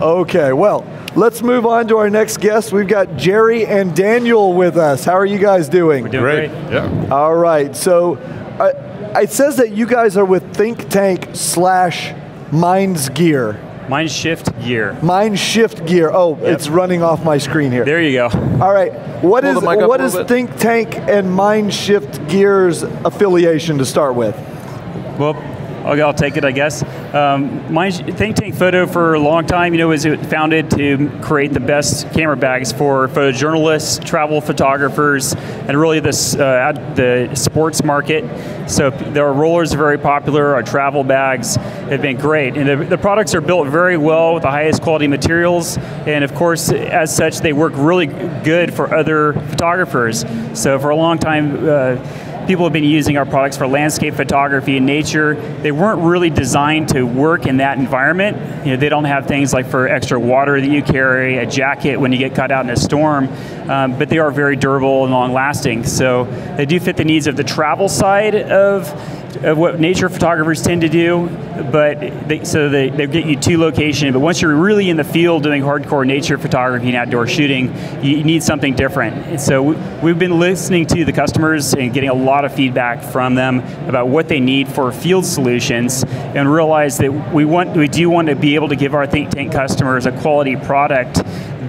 Okay, well, let's move on to our next guest. We've got Jerry and Daniel with us. How are you guys doing? We're doing great. Yeah. All right, so it says that you guys are with Think Tank / Minds Gear. Mindshift Gear. Mindshift Gear. Oh, yep. It's running off my screen here. There you go. All right, what is Think Tank and Mindshift Gear's affiliation to start with? Well, I'll take it, I guess. Think Tank Photo for a long time, was founded to create the best camera bags for photojournalists, travel photographers, and really the sports market. So our rollers are very popular. Our travel bags have been great, and the products are built very well with the highest quality materials. And of course, as such, they work really good for other photographers. So for a long time. People have been using our products for landscape photography and nature. They weren't really designed to work in that environment. They don't have things like for extra water that you carry, a jacket when you get caught out in a storm, but they are very durable and long-lasting. So they do fit the needs of the travel side of what nature photographers tend to do, but they get you to location. But once you're really in the field doing hardcore nature photography and outdoor shooting, you need something different. And so we've been listening to the customers and getting a lot of feedback from them about what they need for field solutions, and realize that we do want to be able to give our Think Tank customers a quality product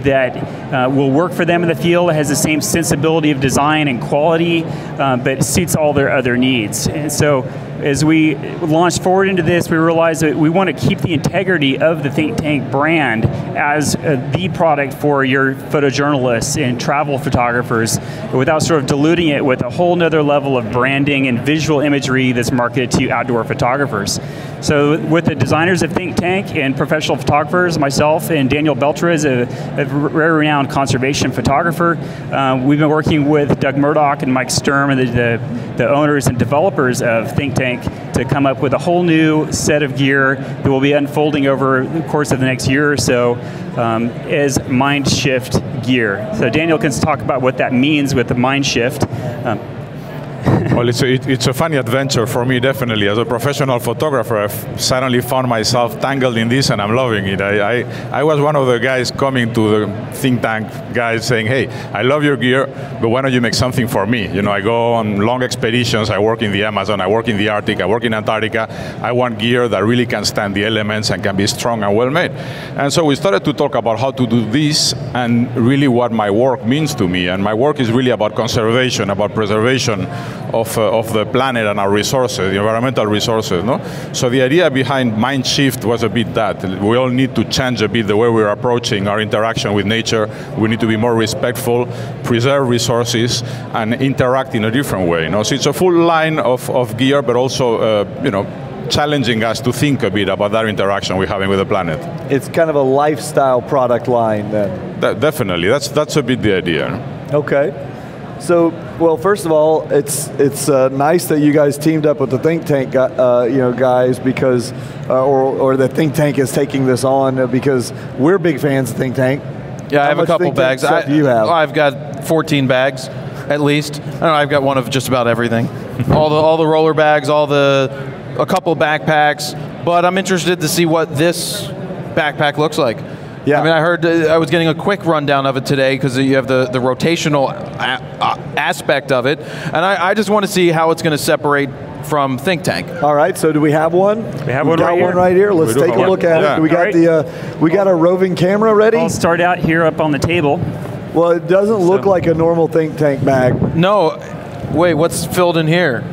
that will work for them in the field, has the same sensibility of design and quality, but suits all their other needs. And so as we launched forward into this, we realized that we want to keep the integrity of the Think Tank brand as the product for your photojournalists and travel photographers, without sort of diluting it with a whole nother level of branding and visual imagery that's marketed to outdoor photographers. So with the designers of Think Tank and professional photographers, myself and Daniel Beltra is a very renowned conservation photographer. We've been working with Doug Murdoch and Mike Sturm, and the owners and developers of Think Tank, to come up with a whole new set of gear that will be unfolding over the course of the next year or so as Mindshift gear. So Daniel can talk about what that means with the Mindshift. Well, it's a funny adventure for me, definitely. As a professional photographer, I've suddenly found myself tangled in this, and I'm loving it. I was one of the guys coming to the Think Tank guys saying, hey, I love your gear, but why don't you make something for me? I go on long expeditions, I work in the Amazon, I work in the Arctic, I work in Antarctica. I want gear that really can stand the elements and can be strong and well made. And so we started to talk about how to do this, and really what my work means to me. And my work is really about conservation, about preservation of the planet and our resources, the environmental resources. No? So the idea behind Mindshift was a bit that. We all need to change a bit the way we're approaching our interaction with nature. We need to be more respectful, preserve resources, and interact in a different way. So it's a full line of gear, but also challenging us to think a bit about that interaction we're having with the planet. It's kind of a lifestyle product line then. Definitely, that's a bit the idea. Okay. So, well, first of all, it's nice that you guys teamed up with the Think Tank, guys, because, or the Think Tank is taking this on because we're big fans of Think Tank. Yeah, I have a couple bags. Do you have? I've got 14 bags, at least. I don't know, I've got one of just about everything. all the roller bags, a couple backpacks. But I'm interested to see what this backpack looks like. Yeah. I mean, I heard, I was getting a quick rundown of it today because you have the rotational aspect of it, and I just want to see how it's going to separate from Think Tank. All right, so do we have one? We have one right here. Let's take a look at it. We got we got our roving camera ready. I'll start out here up on the table. Well, it doesn't look like a normal Think Tank bag. No, wait, what's filled in here?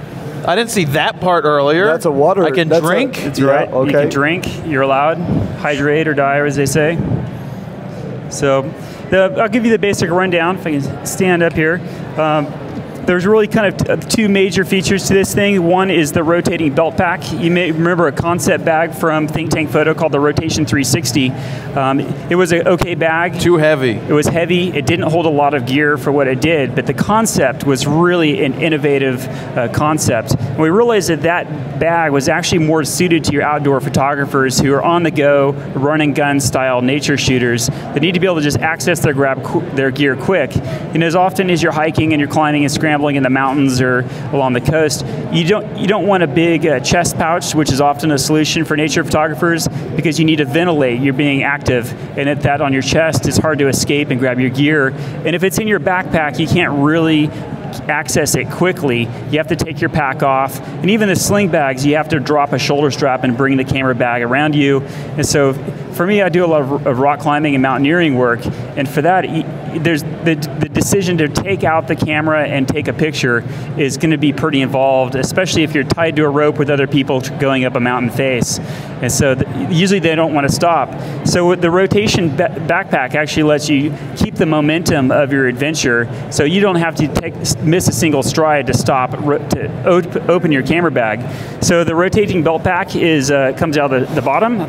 I didn't see that part earlier. That's a water. I can drink? That's right. Okay. You can drink. You're allowed. Hydrate or die, as they say. So I'll give you the basic rundown if I can stand up here. There's really kind of two major features to this thing. One is the rotating belt pack. You may remember a concept bag from Think Tank Photo called the Rotation 360. It was an okay bag. Too heavy. It was heavy. It didn't hold a lot of gear for what it did, but the concept was really an innovative concept. And we realized that that bag was actually more suited to your outdoor photographers who are on the go, run and gun style nature shooters that need to be able to just access their gear quick. And as often as you're hiking and you're climbing and scrambling scrambling in the mountains or along the coast, you don't want a big chest pouch, which is often a solution for nature photographers, because you need to ventilate. You're being active, and at that on your chest, it's hard to escape and grab your gear. And if it's in your backpack, you can't really access it quickly. You have to take your pack off, and even the sling bags, you have to drop a shoulder strap and bring the camera bag around you. And so for me, I do a lot of rock climbing and mountaineering work, and for that, there's the decision to take out the camera and take a picture is going to be pretty involved, especially if you're tied to a rope with other people going up a mountain face. And so usually they don't want to stop. So the rotation backpack actually lets you keep the momentum of your adventure, so you don't have to miss a single stride to stop to open your camera bag. So the rotating belt pack comes out of the bottom,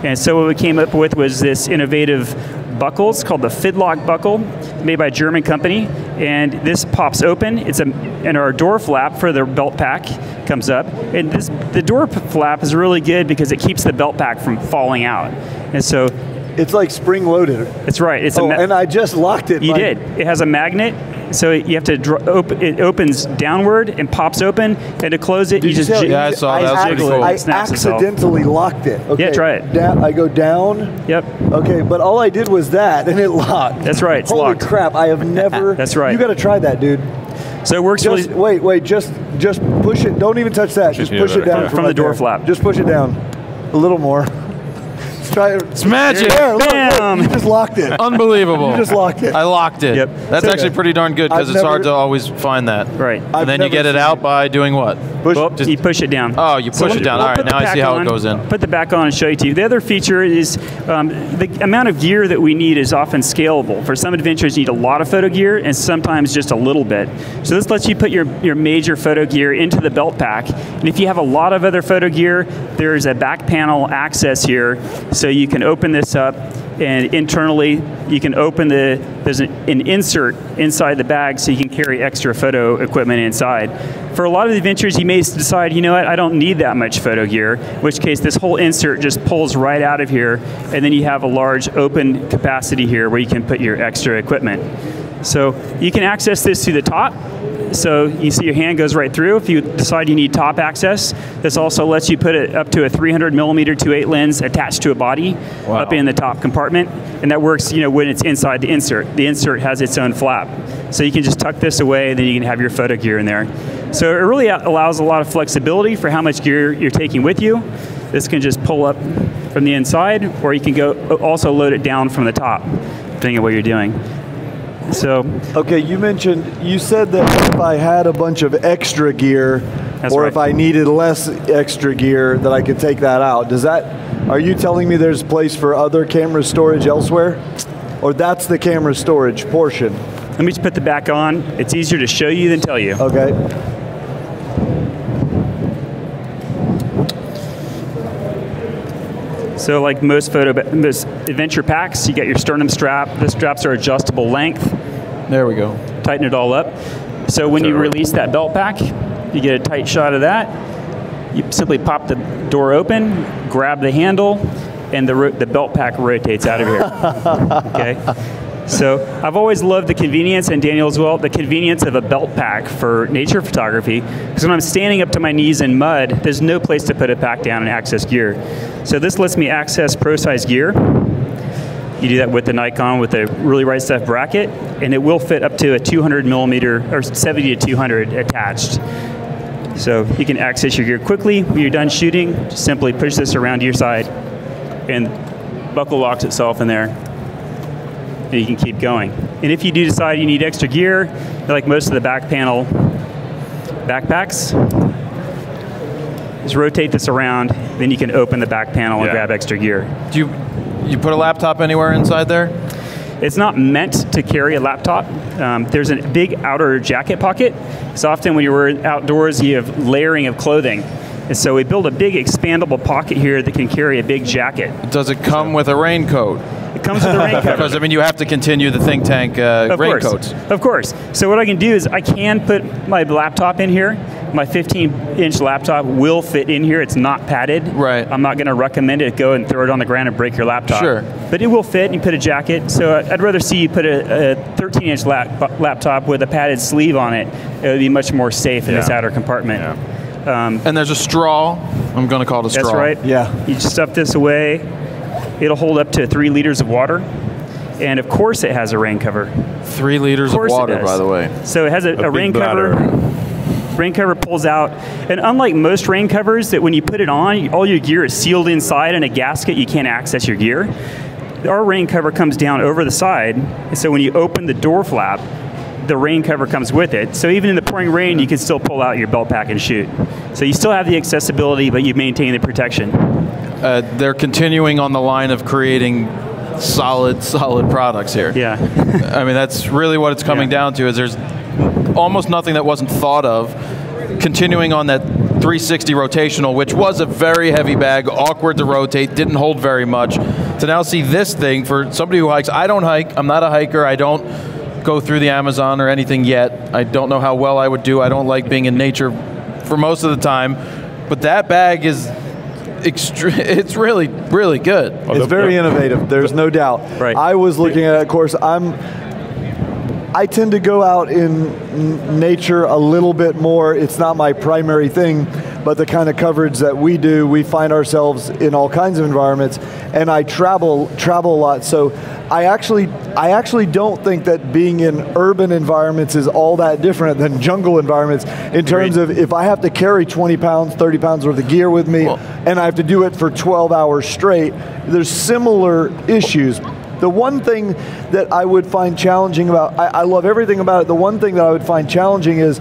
and so what we came up with was this innovative buckles called the Fidlock buckle, made by a German company, and this pops open. And our door flap for the belt pack comes up, and the door flap is really good because it keeps the belt pack from falling out. And so it's like spring loaded. That's right. And I just locked it. You did. It has a magnet, so you have to it opens downward and pops open, and to close it, you just I saw that. That's pretty cool. I accidentally locked it. Okay. Yeah, try it. I go down. Yep. Okay, but all I did was that, and it locked. That's right. It's Holy locked. crap! I have never. That's right. You got to try that, dude. So it works really. Wait. Just push it. Don't even touch that. Just push it down from the door flap. Just push it down a little more. Try it. It's magic. There, Bam. look, you just locked it. Unbelievable. You just locked it. I locked it. Yep. That's actually pretty darn good because it's hard to always find that. Right. And then you get it out by doing what? You push it down. Oh, you push it down. All right, now I see how it goes in. Put the back on and show you to you. The other feature is the amount of gear that we need is often scalable. For some adventures, you need a lot of photo gear and sometimes just a little bit. So this lets you put your major photo gear into the belt pack. And if you have a lot of other photo gear, there's a back panel access here, so you can open this up, and internally you can open there's an insert inside the bag so you can carry extra photo equipment inside. For a lot of the adventures, you may decide, you know what, I don't need that much photo gear, in which case this whole insert just pulls right out of here, and then you have a large open capacity here where you can put your extra equipment. So you can access this through the top. So you see your hand goes right through. If you decide you need top access, this also lets you put it up to a 300mm 2.8 lens attached to a body up in the top compartment, and that works, when it's inside the insert. The insert has its own flap, so you can just tuck this away, and then you can have your photo gear in there. So it really allows a lot of flexibility for how much gear you're taking with you. This can just pull up from the inside, or you can also load it down from the top, depending on what you're doing. So, okay, you said that if I had a bunch of extra gear, if I needed less extra gear, that I could take that out. Are you telling me there's a place for other camera storage elsewhere? Or that's the camera storage portion? Let me just put the back on. It's easier to show you than tell you. Okay. So like most adventure packs, you get your sternum strap. The straps are adjustable length. There we go. Tighten it all up. So when you release that belt pack, you get a tight shot of that. You simply pop the door open, grab the handle, and the belt pack rotates out of here. Okay. So I've always loved the convenience, and Daniel as well, the convenience of a belt pack for nature photography. Because when I'm standing up to my knees in mud, there's no place to put it back down and access gear. So this lets me access pro-size gear. You do that with the Nikon with a really right stuff bracket, and it will fit up to a 200mm or 70 to 200 attached. So you can access your gear quickly. When you're done shooting, just simply push this around to your side, and buckle locks itself in there. And you can keep going. And if you do decide you need extra gear, like most of the back panel backpacks, just rotate this around, then you can open the back panel and grab extra gear. Do you put a laptop anywhere inside there? It's not meant to carry a laptop. There's a big outer jacket pocket. So often when you're outdoors, you have layering of clothing. And so we build a big expandable pocket here that can carry a big jacket. Does it come with a raincoat? It comes with a raincoat. Because, you have to continue the think tank raincoats. Of course. So what I can do is I can put my laptop in here, My 15-inch laptop will fit in here. It's not padded. Right. I'm not going to recommend it. Go and throw it on the ground and break your laptop. Sure. But it will fit, and you put a jacket. So I'd rather see you put a 13-inch laptop with a padded sleeve on it. It would be much more safe in this outer compartment. Yeah. And there's a straw. I'm going to call it a straw. That's right. Yeah. You just stuff this away. It'll hold up to 3 liters of water. And of course it has a rain cover. 3 liters of water, by the way. So it has a rain cover. Rain cover pulls out. And unlike most rain covers that when you put it on, all your gear is sealed inside in a gasket. You can't access your gear. Our rain cover comes down over the side. And so when you open the door flap, the rain cover comes with it. So even in the pouring rain, you can still pull out your belt pack and shoot. So you still have the accessibility, but you maintain the protection. They're continuing on the line of creating solid products here. Yeah. I mean, that's really what it's coming down to, is there's almost nothing that wasn't thought of. Continuing on that 360 rotational, which was a very heavy bag, awkward to rotate, didn't hold very much. To now see this thing for somebody who hikes, I don't hike, I'm not a hiker, I don't go through the Amazon or anything yet. I don't know how well I would do. I don't like being in nature for most of the time. But that bag is it's really, really good. It's very innovative, there's no doubt. Right. I was looking at it, of course, I tend to go out in nature a little bit more. It's not my primary thing, but the kind of coverage that we do, we find ourselves in all kinds of environments, and I travel a lot. So I actually don't think that being in urban environments is all that different than jungle environments in terms of if I have to carry 20 pounds, 30 pounds worth of gear with me, and I have to do it for 12 hours straight, there's similar issues. The one thing that I would find challenging about, I love everything about it, the one thing that I would find challenging is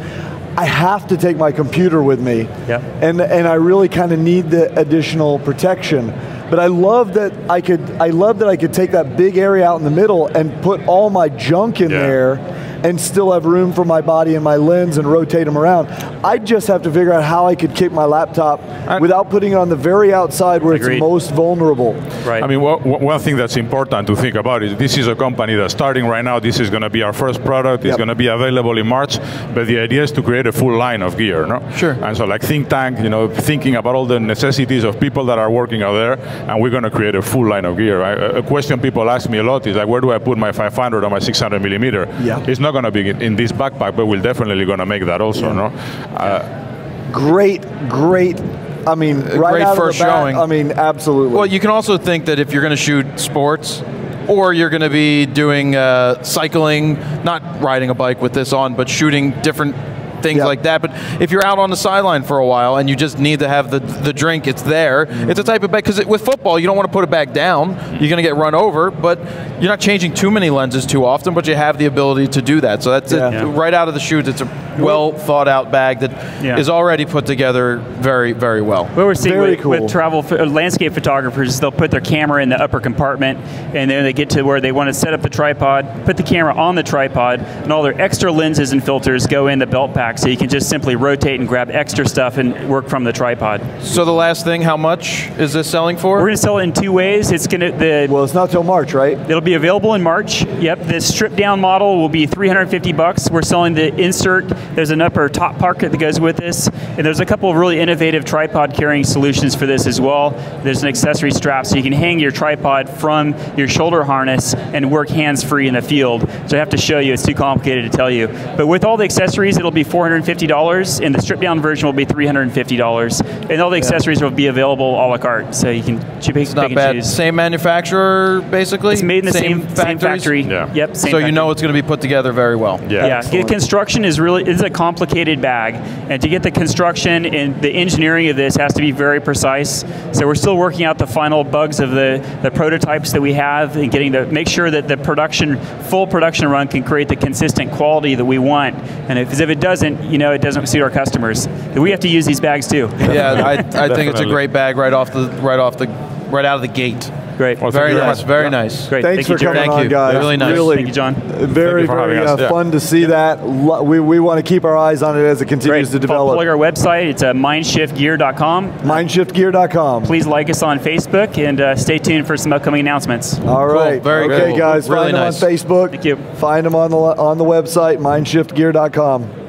I have to take my computer with me, and I really kind of need the additional protection. But I love that I could take that big area out in the middle and put all my junk in there and still have room for my body and my lens and rotate them around. I just have to figure out how I could kick my laptop without putting it on the very outside where it's most vulnerable. Right. I mean, one thing that's important to think about is this is a company that's starting right now. This is going to be our first product. It's going to be available in March, but the idea is to create a full line of gear, no? Sure. And so like think tank, you know, thinking about all the necessities of people that are working out there, and we're going to create a full line of gear. A question people ask me a lot is like, where do I put my 500 or my 600 millimeter? It's not going to be in this backpack, but we're definitely going to make that also, no? Great. I mean, right out of the bat, I mean, absolutely. Well, you can also think that if you're going to shoot sports, or you're going to be doing cycling, not riding a bike with this on, but shooting different things like that. But if you're out on the sideline for a while and you just need to have the drink, it's there. It's a type of bag, because with football, you don't want to put it back down. You're going to get run over, but you're not changing too many lenses too often, but you have the ability to do that. So that's it. Right out of the chute, it's a well thought out bag that is already put together very, very well. What we're seeing with travel landscape photographers is they'll put their camera in the upper compartment, and then they get to where they want to set up the tripod, put the camera on the tripod, and all their extra lenses and filters go in the belt pack, so you can just simply rotate and grab extra stuff and work from the tripod. So the last thing, how much is this selling for? We're going to sell it in 2 ways. Well, it's not till March, right? It'll be available in March. Yep. The stripped down model will be $350. We're selling the insert. There's an upper top pocket that goes with this, and there's a couple of really innovative tripod carrying solutions for this as well. There's an accessory strap, so you can hang your tripod from your shoulder harness and work hands-free in the field. So I have to show you, it's too complicated to tell you. But with all the accessories, it'll be $450, and the stripped down version will be $350. And all the accessories will be available a la carte, so you can pick and choose. Same manufacturer, basically? It's made in the same factory. Yep. So you know it's going to be put together very well. Construction is a complicated bag, and to get the construction and the engineering of this has to be very precise. So we're still working out the final bugs of the prototypes that we have, and make sure that the full production run can create the consistent quality that we want. And if it doesn't, it doesn't suit our customers. We have to use these bags too. Yeah, I think it's a great bag right out of the gate. Great. Well, very nice. Very nice. Great. Thanks for coming on, guys. Really nice. Thank you, John. Very fun to see that. We want to keep our eyes on it as it continues to develop. Plug our website. It's mindshiftgear.com. Mindshiftgear.com. Please like us on Facebook, and stay tuned for some upcoming announcements. All right. Cool. Very good. Cool. Guys. Really find them on Facebook. Thank you. Find them on the website, mindshiftgear.com.